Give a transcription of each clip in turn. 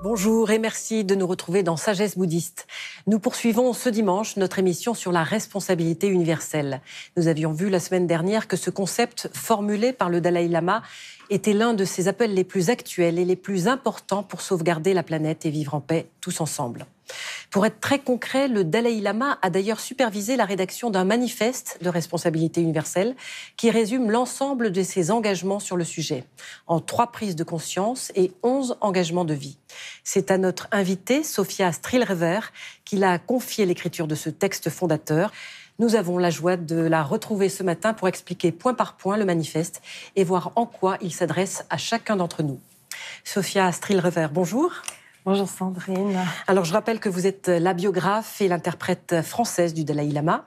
Bonjour et merci de nous retrouver dans Sagesse bouddhiste. Nous poursuivons ce dimanche notre émission sur la responsabilité universelle. Nous avions vu la semaine dernière que ce concept formulé par le Dalai Lama était l'un de ses appels les plus actuels et les plus importants pour sauvegarder la planète et vivre en paix tous ensemble. Pour être très concret, le Dalai Lama a d'ailleurs supervisé la rédaction d'un manifeste de responsabilité universelle qui résume l'ensemble de ses engagements sur le sujet, en 3 prises de conscience et 11 engagements de vie. C'est à notre invitée, Sophia Strilrever, qu'il a confié l'écriture de ce texte fondateur. Nous avons la joie de la retrouver ce matin pour expliquer point par point le manifeste et voir en quoi il s'adresse à chacun d'entre nous. Sophia Strilrever, bonjour. Bonjour Sandrine. Alors je rappelle que vous êtes la biographe et l'interprète française du Dalai Lama.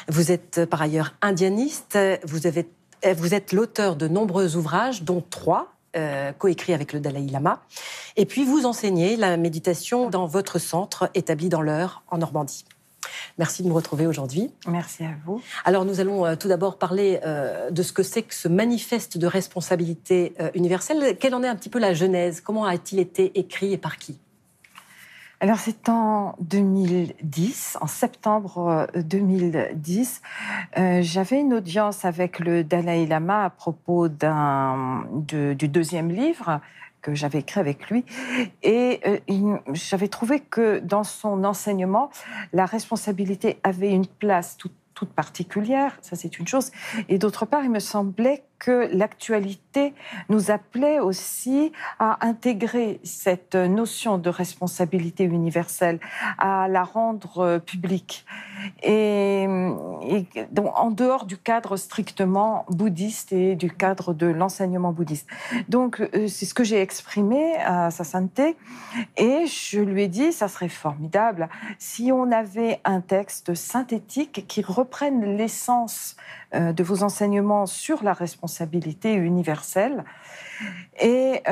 Vous êtes par ailleurs indianiste. Vous êtes l'auteur de nombreux ouvrages, dont 3 coécrits avec le Dalai Lama. Et puis vous enseignez la méditation dans votre centre établi dans l'Eure, en Normandie. Merci de nous retrouver aujourd'hui. Merci à vous. Alors nous allons tout d'abord parler de ce que c'est que ce manifeste de responsabilité universelle. Quelle en est un petit peu la genèse? Comment a-t-il été écrit et par qui? Alors c'est en 2010, en septembre 2010, j'avais une audience avec le Dalai Lama à propos du 2e livre que j'avais écrit avec lui. Et j'avais trouvé que dans son enseignement, la responsabilité avait une place toute particulière, ça c'est une chose. Et d'autre part, il me semblait que l'actualité nous appelait aussi à intégrer cette notion de responsabilité universelle, à la rendre publique. Et donc, en dehors du cadre strictement bouddhiste et du cadre de l'enseignement bouddhiste. Donc, c'est ce que j'ai exprimé à Sa Sainteté. Et je lui ai dit, ça serait formidable si on avait un texte synthétique qui reprenne l'essence de vos enseignements sur la responsabilité universelle et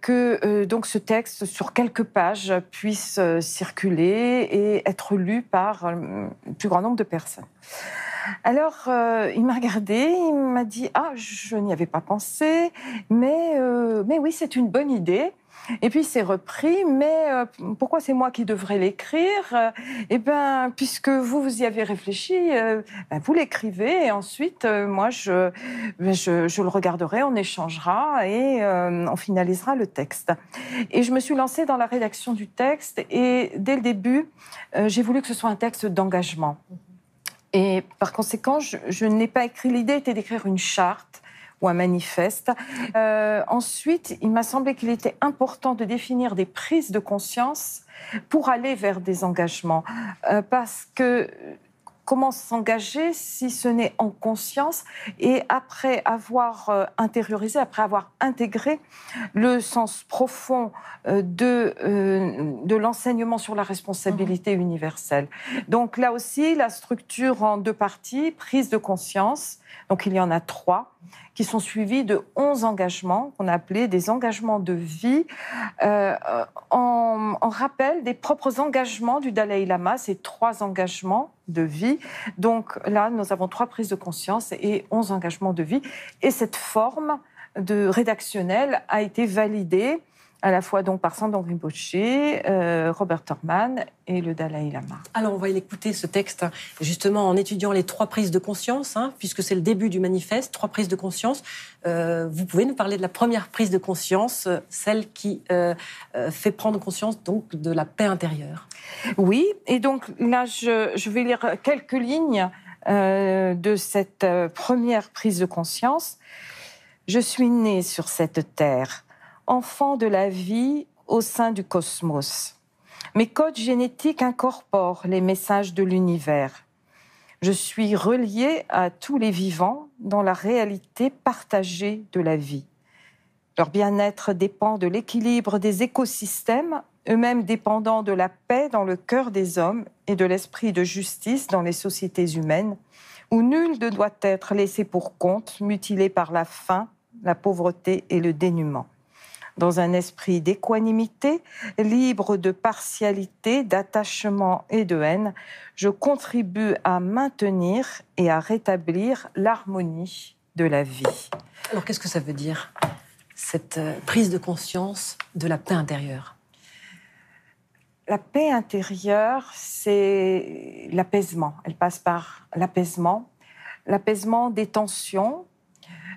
que donc ce texte sur quelques pages puisse circuler et être lu par le plus grand nombre de personnes. Alors, il m'a regardé, il m'a dit « Ah, je n'y avais pas pensé, mais oui, c'est une bonne idée ». Et puis, c'est repris, mais pourquoi c'est moi qui devrais l'écrire? Eh bien, puisque vous y avez réfléchi, vous l'écrivez et ensuite, moi, je le regarderai, on échangera et on finalisera le texte. Et je me suis lancée dans la rédaction du texte et dès le début, j'ai voulu que ce soit un texte d'engagement. Et par conséquent, je n'ai pas écrit... L'idée était d'écrire une charte ou un manifeste. Ensuite, il m'a semblé qu'il était important de définir des prises de conscience pour aller vers des engagements. Parce que comment s'engager si ce n'est en conscience et après avoir intériorisé, après avoir intégré le sens profond de l'enseignement sur la responsabilité universelle. Donc là aussi, la structure en 2 parties, prise de conscience, donc il y en a 3, qui sont suivis de 11 engagements, qu'on a appelés des engagements de vie, en rappel des propres engagements du Dalai Lama, ces 3 engagements de vie. Donc là, nous avons 3 prises de conscience et 11 engagements de vie. Et cette forme rédactionnelle a été validée à la fois donc par Sandon Rinpoche, Robert Thurman et le Dalai Lama. Alors on va écouter ce texte justement en étudiant les 3 prises de conscience, puisque c'est le début du manifeste, 3 prises de conscience. Vous pouvez nous parler de la première prise de conscience, celle qui fait prendre conscience donc de la paix intérieure. Oui, et donc là je vais lire quelques lignes de cette première prise de conscience. Je suis née sur cette terre, enfant de la vie au sein du cosmos. Mes codes génétiques incorporent les messages de l'univers. Je suis reliée à tous les vivants dans la réalité partagée de la vie. Leur bien-être dépend de l'équilibre des écosystèmes, eux-mêmes dépendant de la paix dans le cœur des hommes et de l'esprit de justice dans les sociétés humaines, où nul ne doit être laissé pour compte, mutilé par la faim, la pauvreté et le dénuement. Dans un esprit d'équanimité, libre de partialité, d'attachement et de haine, je contribue à maintenir et à rétablir l'harmonie de la vie. Alors qu'est-ce que ça veut dire, cette prise de conscience de la paix intérieure? La paix intérieure, c'est l'apaisement. Elle passe par l'apaisement des tensions,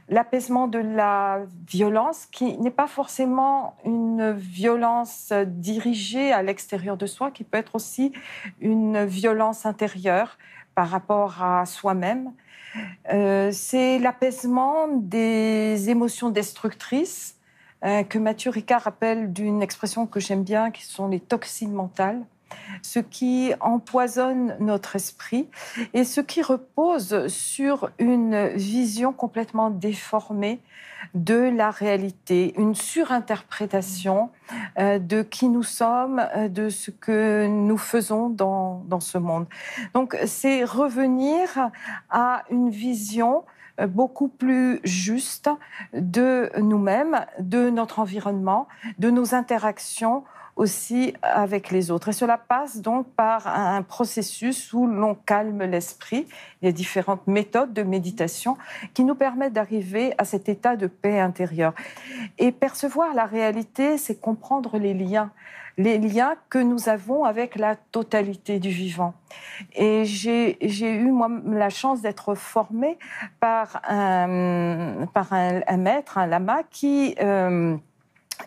l'apaisement de la violence, qui n'est pas forcément une violence dirigée à l'extérieur de soi, qui peut être aussi une violence intérieure par rapport à soi-même. C'est l'apaisement des émotions destructrices, que Mathieu Ricard appelle d'une expression que j'aime bien, qui sont les toxines mentales, ce qui empoisonne notre esprit et ce qui repose sur une vision complètement déformée de la réalité, une surinterprétation de qui nous sommes, de ce que nous faisons dans ce monde. Donc, c'est revenir à une vision beaucoup plus juste de nous-mêmes, de notre environnement, de nos interactions aussi avec les autres. Et cela passe donc par un processus où l'on calme l'esprit. Il y a différentes méthodes de méditation qui nous permettent d'arriver à cet état de paix intérieure. Et percevoir la réalité, c'est comprendre les liens que nous avons avec la totalité du vivant. Et j'ai eu, moi, la chance d'être formée par un maître, un lama, qui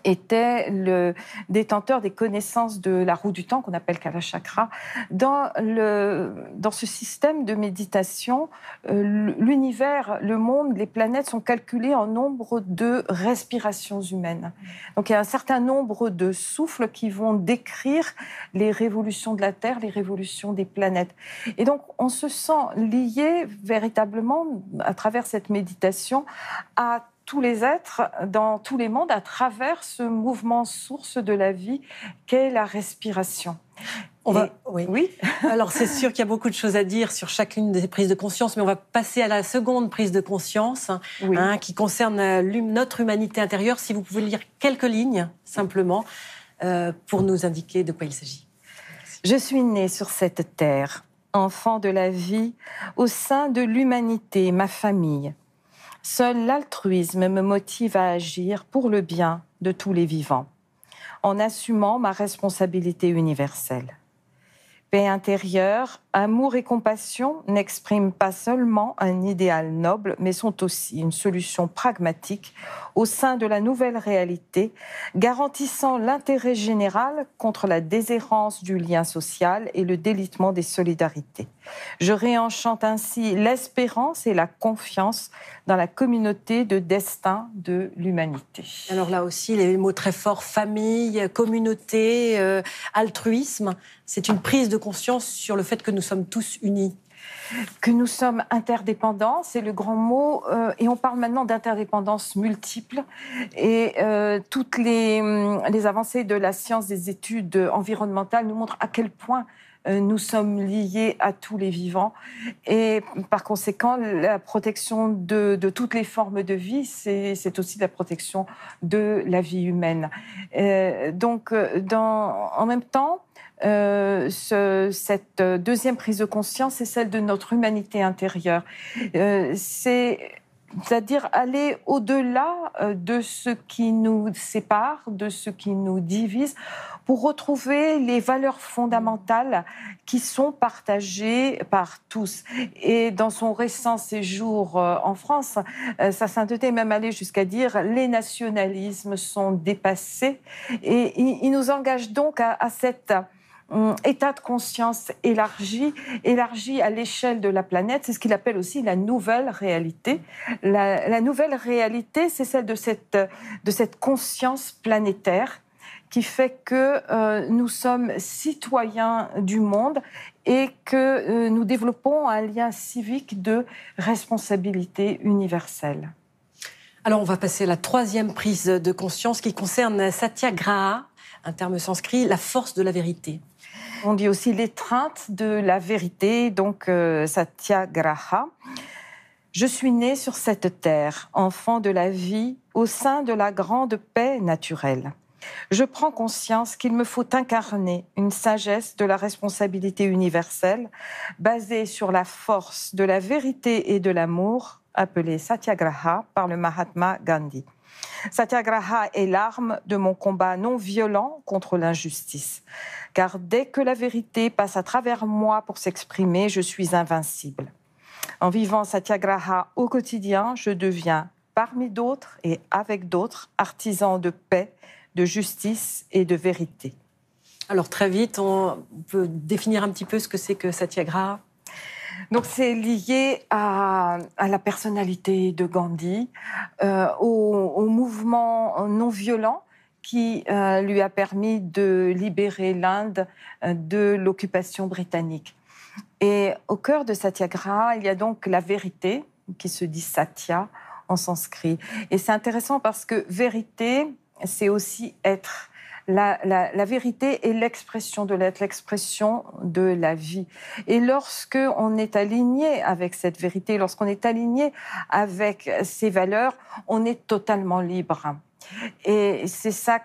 était le détenteur des connaissances de la roue du temps, qu'on appelle Kalachakra. Dans ce système de méditation, l'univers, le monde, les planètes sont calculées en nombre de respirations humaines. Donc il y a un certain nombre de souffles qui vont décrire les révolutions de la Terre, les révolutions des planètes. Et donc on se sent lié véritablement, à travers cette méditation, à tous les êtres dans tous les mondes à travers ce mouvement source de la vie qu'est la respiration. Oui. Alors c'est sûr qu'il y a beaucoup de choses à dire sur chacune des prises de conscience, mais on va passer à la seconde prise de conscience, qui concerne notre humanité intérieure. Si vous pouvez lire quelques lignes, simplement, pour nous indiquer de quoi il s'agit. Je suis née sur cette terre, enfant de la vie, au sein de l'humanité, ma famille. Seul l'altruisme me motive à agir pour le bien de tous les vivants, en assumant ma responsabilité universelle. Paix intérieure, amour et compassion n'expriment pas seulement un idéal noble, mais sont aussi une solution pragmatique au sein de la nouvelle réalité, garantissant l'intérêt général contre la déshérence du lien social et le délitement des solidarités. Je réenchante ainsi l'espérance et la confiance dans la communauté de destin de l'humanité. Alors là aussi, les mots très forts, famille, communauté, altruisme, c'est une prise de conscience sur le fait que nous sommes tous unis. Que nous sommes interdépendants, c'est le grand mot, et on parle maintenant d'interdépendance multiple. Et toutes les avancées de la science des études environnementales nous montrent à quel point nous sommes liés à tous les vivants. Et par conséquent, la protection de toutes les formes de vie, c'est aussi la protection de la vie humaine. Donc, en même temps, cette deuxième prise de conscience, c'est celle de notre humanité intérieure. C'est-à-dire aller au-delà de ce qui nous sépare, de ce qui nous divise, pour retrouver les valeurs fondamentales qui sont partagées par tous. Et dans son récent séjour en France, sa sainteté est même allée jusqu'à dire « les nationalismes sont dépassés ». Et il nous engage donc à cet état de conscience élargi à l'échelle de la planète. C'est ce qu'il appelle aussi la nouvelle réalité. La nouvelle réalité, c'est celle de cette conscience planétaire qui fait que nous sommes citoyens du monde et que nous développons un lien civique de responsabilité universelle. Alors on va passer à la troisième prise de conscience qui concerne Satyagraha, un terme sanskrit, la force de la vérité. On dit aussi l'étreinte de la vérité, donc Satyagraha. Je suis née sur cette terre, enfant de la vie, au sein de la grande paix naturelle. Je prends conscience qu'il me faut incarner une sagesse de la responsabilité universelle basée sur la force de la vérité et de l'amour, appelée Satyagraha par le Mahatma Gandhi. Satyagraha est l'arme de mon combat non violent contre l'injustice. Car dès que la vérité passe à travers moi pour s'exprimer, je suis invincible. En vivant Satyagraha au quotidien, je deviens, parmi d'autres et avec d'autres, artisan de paix, de justice et de vérité. Alors très vite, on peut définir un petit peu ce que c'est que Satyagraha. Donc c'est lié à la personnalité de Gandhi, au mouvement non violent qui lui a permis de libérer l'Inde de l'occupation britannique. Et au cœur de Satyagraha, il y a donc la vérité, qui se dit Satya en sanskrit. Et c'est intéressant parce que vérité, c'est aussi être. La vérité est l'expression de l'être, l'expression de la vie. Et lorsque on est aligné avec cette vérité, lorsqu'on est aligné avec ces valeurs, on est totalement libre. Et c'est ça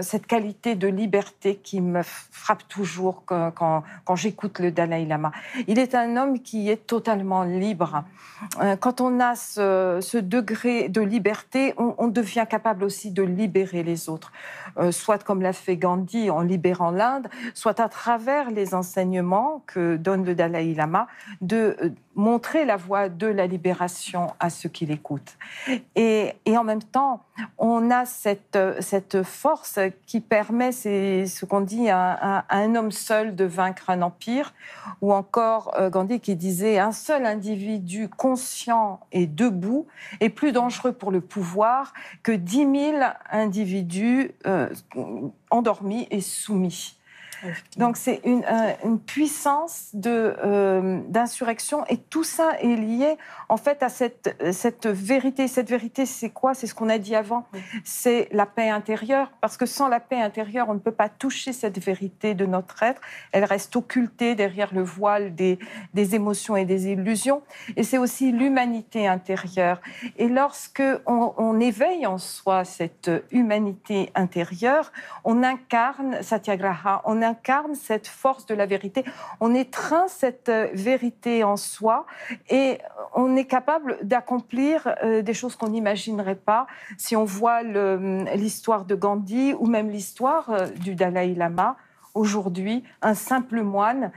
cette qualité de liberté qui me frappe toujours quand j'écoute le Dalai Lama. Il est un homme qui est totalement libre. Quand on a ce degré de liberté, on devient capable aussi de libérer les autres. Soit comme l'a fait Gandhi en libérant l'Inde, soit à travers les enseignements que donne le Dalai Lama, de montrer la voie de la libération à ceux qui l'écoutent. Et en même temps, on a cette force qui permet, c'est ce qu'on dit, à un homme seul de vaincre un empire, ou encore Gandhi qui disait « un seul individu conscient et debout est plus dangereux pour le pouvoir que 10 000 individus endormis et soumis ». Donc c'est une puissance d'insurrection et tout ça est lié en fait à cette vérité. Cette vérité, c'est quoi? C'est ce qu'on a dit avant. C'est la paix intérieure, parce que sans la paix intérieure, on ne peut pas toucher cette vérité de notre être. Elle reste occultée derrière le voile des émotions et des illusions. Et c'est aussi l'humanité intérieure. Et lorsque on éveille en soi cette humanité intérieure, on incarne Satyagraha, on incarne cette force de la vérité, on étreint cette vérité en soi et on est capable d'accomplir des choses qu'on n'imaginerait pas. Si on voit l'histoire de Gandhi ou même l'histoire du Dalai Lama, aujourd'hui, un simple moine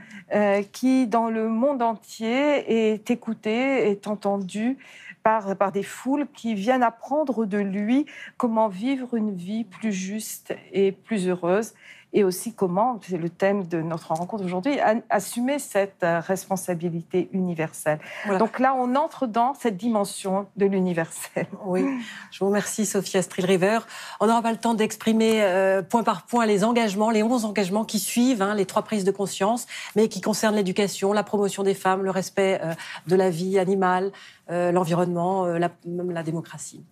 qui, dans le monde entier, est écouté, est entendu par des foules qui viennent apprendre de lui comment vivre une vie plus juste et plus heureuse. Et aussi comment, c'est le thème de notre rencontre aujourd'hui, assumer cette responsabilité universelle. Voilà. Donc là, on entre dans cette dimension de l'universel. Oui, je vous remercie Sophia Stril-River. On n'aura pas le temps d'exprimer point par point les engagements, les 11 engagements qui suivent, les 3 prises de conscience, mais qui concernent l'éducation, la promotion des femmes, le respect de la vie animale, l'environnement, même la démocratie.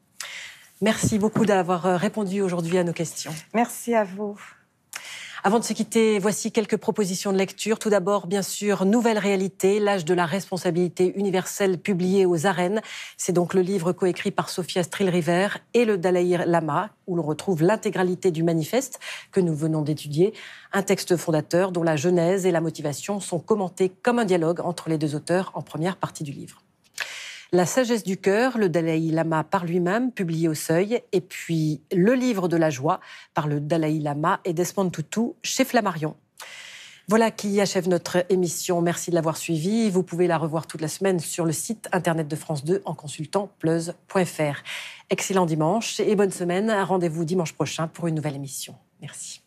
Merci beaucoup d'avoir répondu aujourd'hui à nos questions. Merci à vous. Avant de se quitter, voici quelques propositions de lecture. Tout d'abord, bien sûr, Nouvelle réalité, l'âge de la responsabilité universelle, publié aux Arènes. C'est donc le livre coécrit par Sophia Stril-River et le Dalai Lama, où l'on retrouve l'intégralité du manifeste que nous venons d'étudier. Un texte fondateur dont la genèse et la motivation sont commentés comme un dialogue entre les 2 auteurs en première partie du livre. La sagesse du cœur, le Dalai Lama par lui-même, publié au Seuil, et puis Le livre de la joie par le Dalai Lama et Desmond Tutu chez Flammarion. Voilà qui achève notre émission. Merci de l'avoir suivie. Vous pouvez la revoir toute la semaine sur le site internet de France 2 en consultant Pleuze.fr. Excellent dimanche et bonne semaine. Rendez-vous dimanche prochain pour une nouvelle émission. Merci.